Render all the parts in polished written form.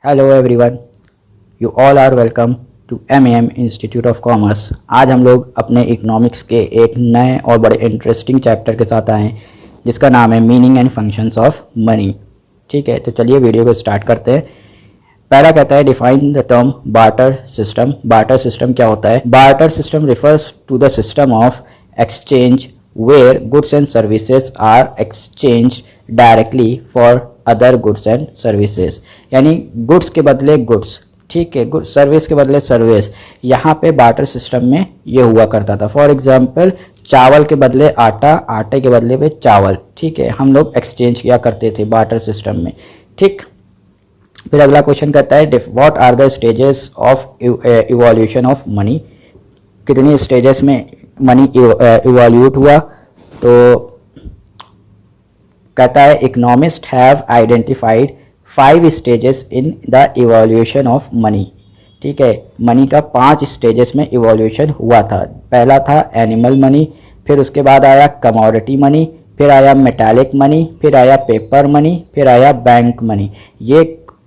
Hello everyone, you all are welcome to M institute of commerce. आज हम लोग अपने इकोनॉमिक्स के एक नए और बड़े इंटरेस्टिंग चैप्टर के साथ आए हैं जिसका नाम है meaning and functions of money. ठीक है, तो चलिए वीडियो को स्टार्ट करते हैं। पहला कहता है define the term barter system. Barter system क्या होता है? Barter system refers to the system of exchange where goods and services are exchange directly for other goods and services. यानी गुड्स के बदले गुड्स, ठीक है, गुड सर्विस के बदले सर्विस। यहाँ पे बार्टर सिस्टम में ये हुआ करता था। फॉर एग्जांपल चावल के बदले आटा, आटे के बदले पे चावल, ठीक है, हम लोग एक्सचेंज किया करते थे बार्टर सिस्टम में। ठीक, फिर अगला क्वेश्चन कहता है what are the stages of evolution of money. कितनी स्टेजेस में मनी इवोल्यूट हुआ? तो कहता है economist have identified 5 stages in the evolution of money. ठीक है, मनी का 5 स्टेजेस में इवोल्यूशन हुआ था। पहला था एनिमल मनी, फिर उसके बाद आया कमोडिटी मनी, फिर आया मेटालिक मनी, फिर आया पेपर मनी, फिर आया बैंक मनी। ये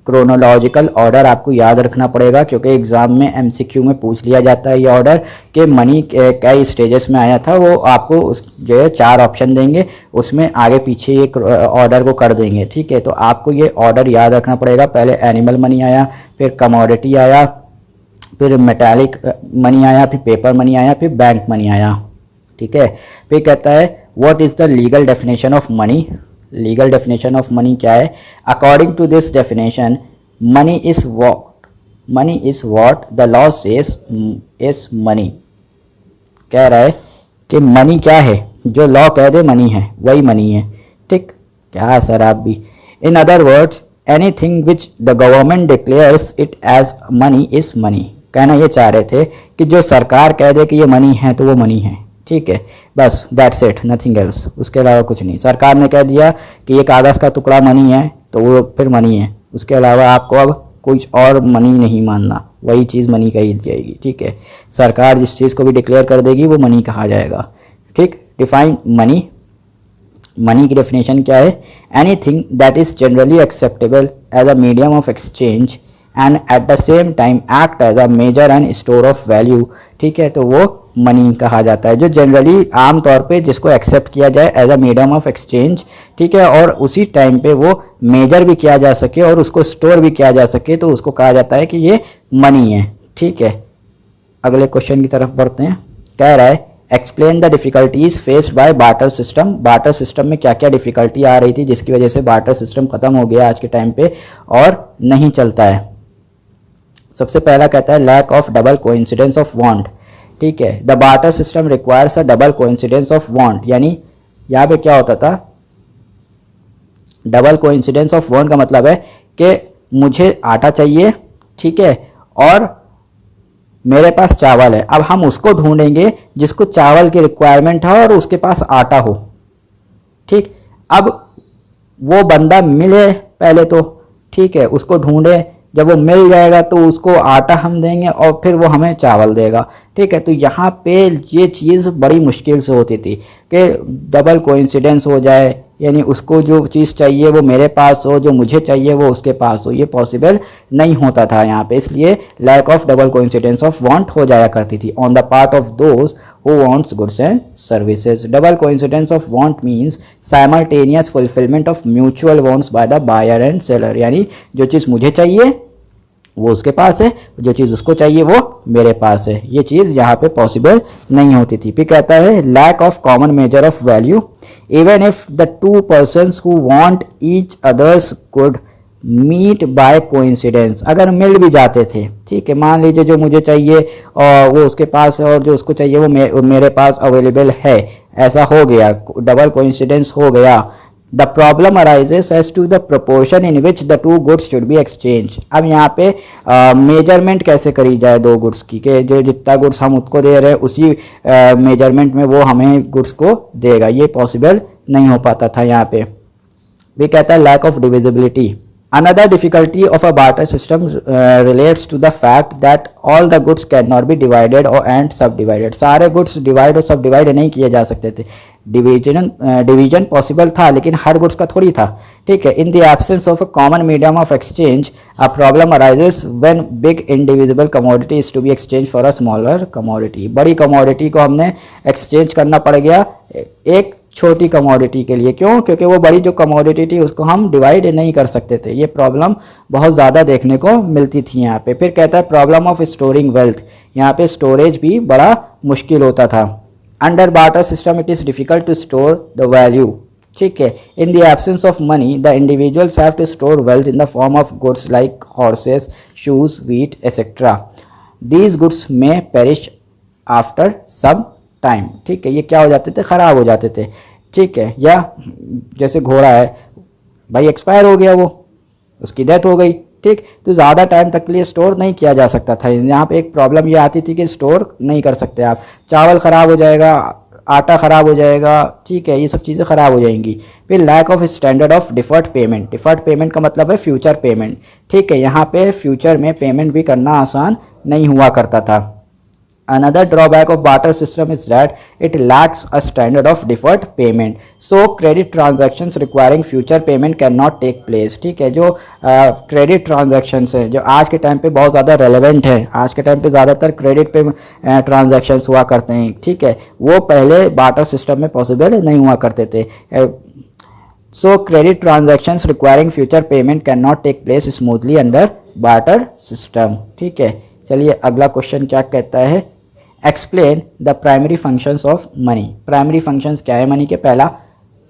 क्रोनोलॉजिकल ऑर्डर आपको याद रखना पड़ेगा क्योंकि एग्जाम में एमसीक्यू में पूछ लिया जाता है ये ऑर्डर कि मनी कई स्टेजेस में आया था। वो आपको उस जो है 4 ऑप्शन देंगे, उसमें आगे पीछे ये ऑर्डर को कर देंगे। ठीक है, तो आपको ये ऑर्डर याद रखना पड़ेगा। पहले एनिमल मनी आया, फिर कमोडिटी आया, फिर मेटालिक मनी आया, फिर पेपर मनी आया, फिर बैंक मनी आया। ठीक है, फिर कहता है what is the legal definition of money. Legal definition of money क्या है? According to this definition money is what the law says is money. कह रहा है कि मनी क्या है? जो लॉ कह दे मनी है वही मनी है। ठीक, क्या सर आप भी। In other words anything which the government declares it as money is money. कहना ये चाह रहे थे कि जो सरकार कह दे कि ये मनी है तो वो मनी है। ठीक है, बस दैट्स इट, नथिंग एल्स, उसके अलावा कुछ नहीं। सरकार ने कह दिया कि ये कागज़ का टुकड़ा मनी है तो वो फिर मनी है, उसके अलावा आपको अब कुछ और मनी नहीं मानना, वही चीज़ मनी कही जाएगी। ठीक है, सरकार जिस चीज़ को भी डिक्लेयर कर देगी वो मनी कहा जाएगा। ठीक, डिफाइन मनी। मनी की डेफिनेशन क्या है? Anything that is generally acceptable as a medium of exchange and at the same time act as a measure and store of value. ठीक है, तो वो मनी कहा जाता है जो जनरली आम तौर पे जिसको एक्सेप्ट किया जाए as a medium of exchange. ठीक है, और उसी टाइम पे वो मेजर भी किया जा सके और उसको स्टोर भी किया जा सके, तो उसको कहा जाता है कि ये मनी है। ठीक है, अगले क्वेश्चन की तरफ बढ़ते हैं। कह रहा है explain the difficulties faced by barter system. Barter system में क्या क्या डिफिकल्टी आ रही थी जिसकी वजह से बार्टर सिस्टम खत्म हो गया आज के टाइम पे और नहीं चलता है। सबसे पहला कहता है lack of double coincidence of want. ठीक है, the barter system requires a double coincidence of want. यानी यहाँ पे क्या होता था? डबल कोइंसिडेंस ऑफ वांट का मतलब है कि मुझे आटा चाहिए, ठीक है, और मेरे पास चावल है। अब हम उसको ढूंढेंगे जिसको चावल की रिक्वायरमेंट है और उसके पास आटा हो। ठीक, अब वो बंदा मिले पहले तो, ठीक है, उसको ढूंढे, जब वो मिल जाएगा तो उसको आटा हम देंगे और फिर वो हमें चावल देगा। ठीक है, तो यहाँ पे ये चीज़ बड़ी मुश्किल से होती थी कि डबल कोइंसिडेंस हो जाए, यानी उसको जो चीज़ चाहिए वो मेरे पास हो, जो मुझे चाहिए वो उसके पास हो। ये पॉसिबल नहीं होता था यहाँ पे, इसलिए lack of double coincidence of want हो जाया करती थी on the part of those who wants goods and services. Double coincidence of want means simultaneous fulfillment of mutual wants by the buyer and seller. यानी जो चीज़ मुझे चाहिए वो उसके पास है, जो चीज़ उसको चाहिए वो मेरे पास है। ये चीज़ यहाँ पे पॉसिबल नहीं होती थी। फिर कहता है lack of common measure of value. Even if the 2 persons who want each other's good meet by coincidence, अगर मिल भी जाते थे, ठीक है, मान लीजिए जो मुझे चाहिए और वो उसके पास है और जो उसको चाहिए वो मेरे पास अवेलेबल है, ऐसा हो गया, डबल कोइंसिडेंस हो गया। The problem arises as to the proportion in which the 2 goods should be exchange. अब यहाँ पे मेजरमेंट कैसे करी जाए 2 गुड्स की, कि जो जितना गुड्स हम उसको दे रहे हैं उसी मेजरमेंट में वो हमें गुड्स को देगा। ये पॉसिबल नहीं हो पाता था यहाँ पे। भी कहता है lack of divisibility. Another difficulty of a barter system relates to the fact that all the goods cannot be divided or and subdivided. सारे goods divide और subdivide नहीं किए जा सकते थे. डिवीजन पॉसिबल था लेकिन हर गुड्स का थोड़ी था. ठीक है. In the absence of a common medium of exchange a problem arises when big indivisible commodity is to be exchange for a smaller commodity. बड़ी कमोडिटी को हमने एक्सचेंज करना पड़ गया एक छोटी कमोडिटी के लिए. क्यों? क्योंकि वो बड़ी जो कमोडिटी थी उसको हम डिवाइड नहीं कर सकते थे. ये प्रॉब्लम बहुत ज़्यादा देखने को मिलती थी यहाँ पे. फिर कहता है प्रॉब्लम ऑफ स्टोरिंग वेल्थ. यहाँ पे स्टोरेज भी बड़ा मुश्किल होता था. Under barter system it is difficult to store the value. ठीक है. In the absence of money the individuals have to store wealth in the form of goods like horses, shoes, wheat etcetera. These goods may perish after some time. ठीक है. ये क्या हो जाते थे? ख़राब हो जाते थे. ठीक है. या जैसे घोड़ा है भाई, एक्सपायर हो गया, वो उसकी डेथ हो गई. ठीक. तो ज़्यादा टाइम तक के लिए स्टोर नहीं किया जा सकता था. यहाँ पे एक प्रॉब्लम ये आती थी कि स्टोर नहीं कर सकते आप. चावल ख़राब हो जाएगा, आटा ख़राब हो जाएगा. ठीक है. ये सब चीज़ें ख़राब हो जाएंगी. फिर lack of standard of deferred payment. Deferred payment का मतलब है फ्यूचर पेमेंट. ठीक है. यहाँ पे फ्यूचर में पेमेंट भी करना आसान नहीं हुआ करता था. Another drawback of barter system is that it lacks a standard of deferred payment. So credit transactions requiring future payment cannot take place. ठीक है. जो क्रेडिट ट्रांजैक्शंस हैं जो आज के टाइम पे बहुत ज़्यादा रेलेवेंट है, आज के टाइम पे ज़्यादातर क्रेडिट पे ट्रांजैक्शंस हुआ करते हैं. ठीक है. वो पहले बार्टर सिस्टम में पॉसिबल नहीं हुआ करते थे. So credit transactions requiring future payment cannot take place smoothly under barter system. ठीक है. चलिए अगला क्वेश्चन क्या कहता है? Explain the primary functions of money. Primary functions क्या है मनी के? पहला,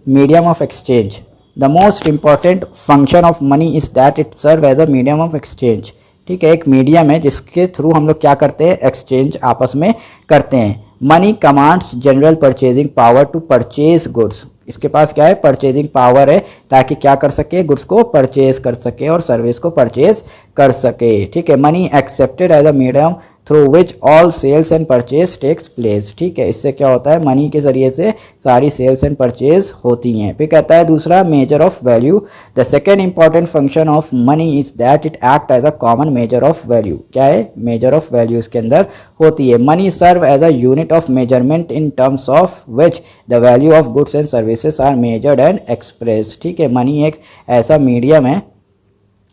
medium of exchange. The most important function of money is that it serve as a medium of exchange. ठीक है. एक मीडियम है जिसके थ्रू हम लोग क्या करते हैं? एक्सचेंज आपस में करते हैं. Money commands general purchasing power to purchase goods. इसके पास क्या है? परचेजिंग पावर है ताकि क्या कर सके? गुड्स को परचेज कर सके और सर्विस को परचेज कर सके. ठीक है. Money accepted as a medium through which all sales and purchase takes place. ठीक है. इससे क्या होता है? मनी के जरिए से सारी सेल्स एंड परचेज होती हैं. फिर कहता है दूसरा, measure of value. The second important function of money is that it act as a common measure of value. क्या है? मेजर ऑफ वैल्यू इसके अंदर होती है. Money serve as a unit of measurement in terms of which the value of goods and services are measured and express. ठीक है. Money एक ऐसा मीडियम है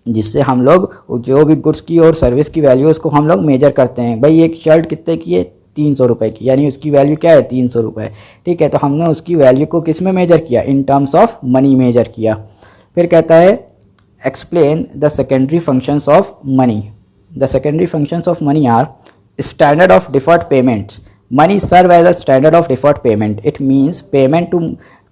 जिससे हम लोग जो भी गुड्स की और सर्विस की वैल्यू उसको हम लोग मेजर करते हैं. भाई एक शर्ट कितने की है? 300 रुपये की, यानी उसकी वैल्यू क्या है? 300 रुपये. ठीक है. तो हमने उसकी वैल्यू को किस में मेजर किया? In terms of money measure किया. फिर कहता है explain the secondary functions of money. The secondary functions of money are standard of deferred payments. Money serve as a standard of deferred payment. It means payment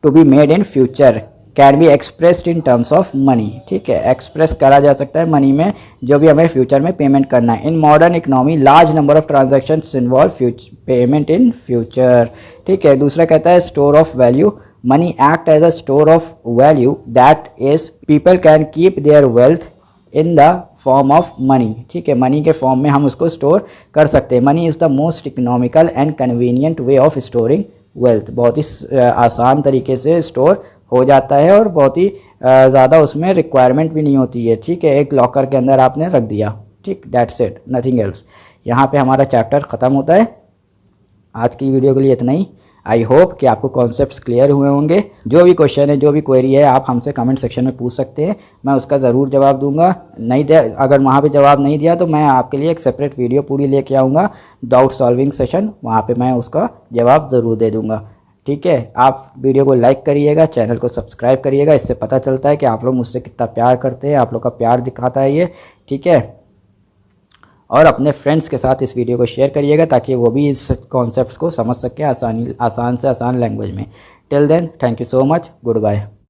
to be made in future can be expressed in terms of money. ठीक है. Express करा जा सकता है money में जो भी हमें फ्यूचर में पेमेंट करना है. In modern economy large number of transactions involve payment in future. ठीक है. दूसरा कहता है store of value. Money act as a store of value that is people can keep their wealth in the form of money. ठीक है. Money के form में हम उसको स्टोर कर सकते हैं. Money is the most economical and convenient way of storing wealth. बहुत ही आसान तरीके से स्टोर हो जाता है और बहुत ही ज़्यादा उसमें रिक्वायरमेंट भी नहीं होती है. ठीक है. एक लॉकर के अंदर आपने रख दिया. ठीक. That's it, nothing else. यहाँ पे हमारा चैप्टर ख़त्म होता है. आज की वीडियो के लिए इतना ही. आई होप कि आपको कॉन्सेप्ट्स क्लियर हुए होंगे. जो भी क्वेश्चन है, जो भी क्वेरी है, आप हमसे कमेंट सेक्शन में पूछ सकते हैं. मैं उसका ज़रूर जवाब दूंगा. नहीं दे अगर वहाँ पे जवाब नहीं दिया तो मैं आपके लिए एक सेपरेट वीडियो पूरी लेके आऊँगा, डाउट सॉल्विंग सेशन. वहाँ पे मैं उसका जवाब ज़रूर दे दूँगा. ठीक है. आप वीडियो को लाइक करिएगा, चैनल को सब्सक्राइब करिएगा. इससे पता चलता है कि आप लोग मुझसे कितना प्यार करते हैं. आप लोग का प्यार दिखाता है ये. ठीक है. और अपने फ्रेंड्स के साथ इस वीडियो को शेयर करिएगा ताकि वो भी इस कॉन्सेप्ट्स को समझ सकें आसान से आसान लैंग्वेज में. Till then, thank you so much. Good bye.